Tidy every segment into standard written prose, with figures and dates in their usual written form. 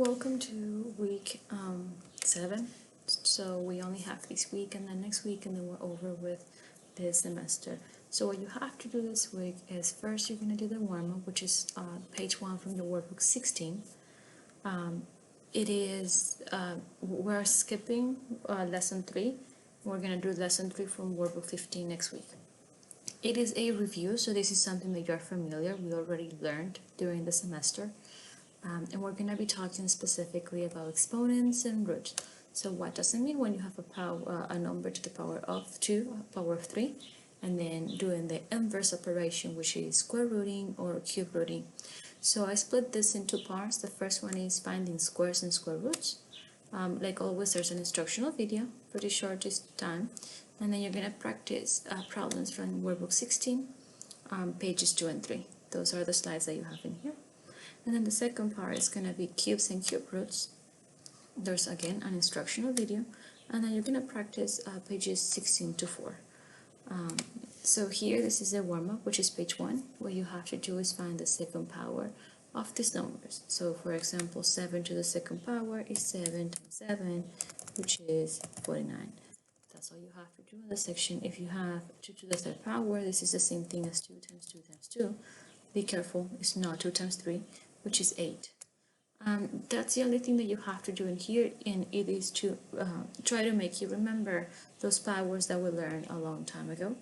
Welcome to week 7. So we only have this week and then next week, and then we're over with this semester. So what you have to do this week is first you're going to do the warm-up, which is page 1 from your workbook 16. We're skipping lesson 3. We're going to do lesson 3 from workbook 15 next week. It is a review, so this is something that you're familiar. We already learned during the semester. And we're going to be talking specifically about exponents and roots. So what does it mean when you have a number to the power of 2, power of 3, and then doing the inverse operation, which is square rooting or cube rooting. So I split this into parts. The first one is finding squares and square roots. Like always, there's an instructional video, pretty short this time. And then you're going to practice problems from workbook 16, pages 2 and 3. Those are the slides that you have in here. And then the second part is going to be cubes and cube roots. There's again an instructional video, and then you're going to practice pages 16 to 4. So here, this is a warm-up, which is page 1. What you have to do is find the second power of these numbers. So for example, 7 to the second power is 7 times 7, which is 49. That's all you have to do in the section. If you have 2 to the third power, this is the same thing as 2 times 2 times 2. Be careful, it's not 2 times 3, which is 8. That's the only thing that you have to do in here, and it is to try to make you remember those powers that we learned a long time ago.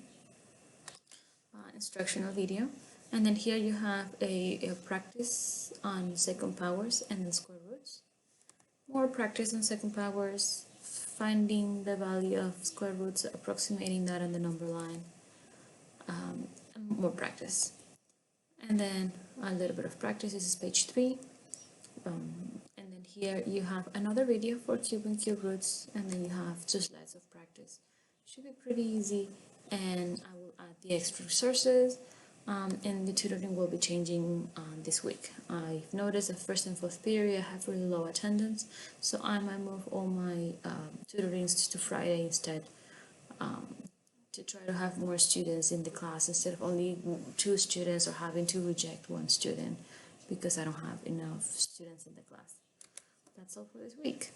Instructional video. And then here you have a practice on second powers and then square roots. More practice on second powers, finding the value of square roots, approximating that on the number line. And more practice. And then a little bit of practice. This is page 3. And then here you have another video for cube and cube roots, and then you have 2 slides of practice. Should be pretty easy, and I will add the extra resources, and the tutoring will be changing this week. I've noticed that first and fourth period I have really low attendance, so I might move all my tutorings to Friday instead. To try to have more students in the class instead of only 2 students or having to reject 1 student because I don't have enough students in the class. That's all for this week.